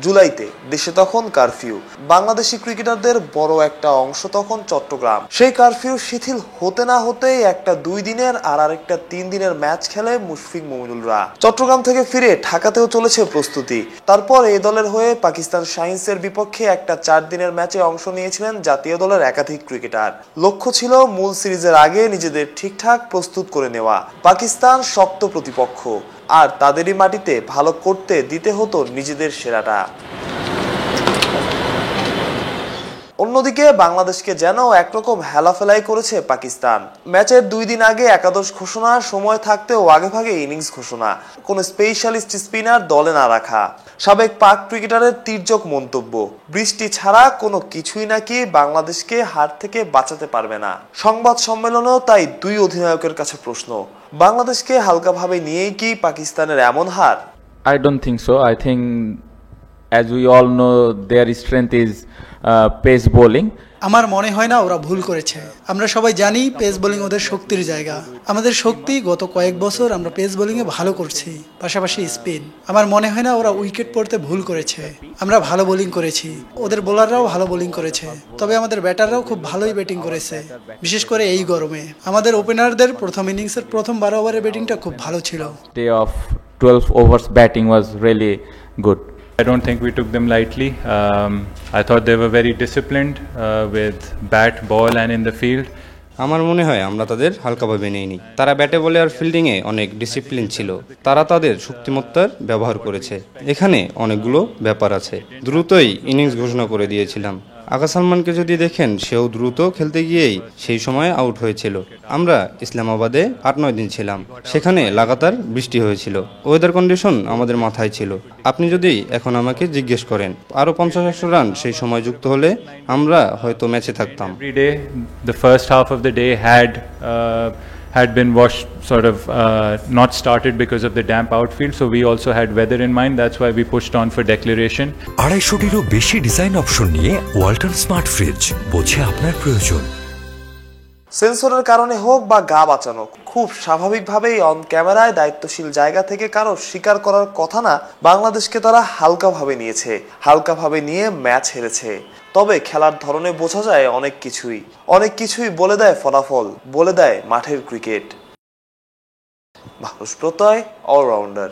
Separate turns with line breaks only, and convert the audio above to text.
জুলাইতে দেশে তখন কারফিউ। বাংলাদেশি ক্রিকেটারদের বড় একটা অংশ তখন চট্টগ্রাম। সেই কারফিউ শিথিল হতে না হতেই একটা 2 দিনের আর আরেকটা 3 দিনের ম্যাচ খেলে মুশফিক মুমিনুলরা। চট্টগ্রাম থেকে ফিরে ঢাকাতেও চলেছে প্রস্তুতি। তারপর এই দলের হয়ে পাকিস্তান শাহিনসের বিপক্ষে একটা 4 দিনের ম্যাচে অংশ নিয়েছিলেন জাতীয় দলের একাধিক ক্রিকেটার। লক্ষ্য ছিল মূল সিরিজের আগে নিজেদের ঠিকঠাক প্রস্তুত করে নেওয়া। পাকিস্তান শক্ত প্রতিপক্ষ, আর তাদেরই মাটিতে ভালো করতে দিতে হতো নিজেদের সেরাটা। অন্যদিকে বাংলাদেশকে যেন একরকম হেলাফেলাই করেছে পাকিস্তান। ম্যাচের 2 দিন আগে একাদশ ঘোষণা, সময় থাকতেও আগেভাগে ইনিংস ঘোষণা, কোন স্পেশালিস্ট স্পিনার দলে না রাখা, সাবেক পাক ক্রিকেটারের তির্যক মন্তব্য, বৃষ্টি ছাড়া কোনো কিছুই নাকি বাংলাদেশকে হার থেকে বাঁচাতে পারবে না। সংবাদ সম্মেলনেও তাই 2 অধিনায়কের কাছে প্রশ্ন, বাংলাদেশকে হালকাভাবে নিয়েই কি পাকিস্তানের এমন হার?
I don't think so. I think, as we all know, their strength is pace bowling.
আমার মনে হয় না ওরা ভুল করেছে। আমরা সবাই জানি পেস বোলিং ওদের শক্তির জায়গা। আমাদের শক্তি গত কয়েক বছর আমরা পেস বোলিংয়ে ভালো করছি, পাশাপাশি স্পিন। আমার মনে হয় না ওরা উইকেট পড়তে ভুল করেছে। আমরা ভালো বোলিং করেছি, ওদের বোলাররাও ভালো বোলিং করেছে, তবে আমাদের ব্যাটাররাও খুব ভালোই ব্যাটিং করেছে, বিশেষ করে এই গরমে। আমাদের ওপেনারদের প্রথম ইনিংসের প্রথম 12 ওভারের ব্যাটিংটা খুব ভালো ছিল।
Day of 12 overs batting was really good.
I don't think we took them lightly. I thought they were very disciplined with bat, ball and in the field.
আমার মনে হয় আমরা তাদের হালকাভাবে নেইনি। তারা ব্যাটে বলে আর ফিল্ডিংয়ে অনেক ডিসিপ্লিন ছিল। তারা তাদের শক্তিমত্তার ব্যবহার করেছে। এখানে অনেকগুলো ব্যাপার আছে। দ্রুতই ইনিংস ঘোষণা করে দিয়েছিলাম। আগা সালমানকে যদি দেখেন, সেও দ্রুত খেলতে গিয়েই সেই সময় আউট হয়েছিল। আমরা ইসলামাবাদে 8-9 দিন ছিলাম, সেখানে লাগাতার বৃষ্টি হয়েছিল। ওয়েদার কন্ডিশন আমাদের মাথায় ছিল। আপনি যদি এখন আমাকে জিজ্ঞেস করেন আরও 50-100 রান সেই সময় যুক্ত হলে আমরা হয়তো ম্যাচে থাকতাম।
Every day, the first half of the day had been not started because of the damp outfield, so we also had weather in mind. That's why we pushed on for declaration.
250-টিরও বেশি design option নিয়ে Walton smart fridge, বোঝে আপনার প্রয়োজন।
সেন্সরের কারণে হোক বা গা বাঁচানো, খুব স্বাভাবিকভাবেই অন ক্যামেরায় দায়িত্বশীল জায়গা থেকে কারো স্বীকার করার কথা না, বাংলাদেশকে তারা হালকাভাবে নিয়েছে, হালকাভাবে নিয়ে ম্যাচ হেরেছে। তবে খেলার ধরনে বোঝা যায় অনেক কিছুই বলে দেয় ফলাফল, বলে দেয় মাঠের ক্রিকেট। মানুষ প্রত্যয় অলরাউন্ডার।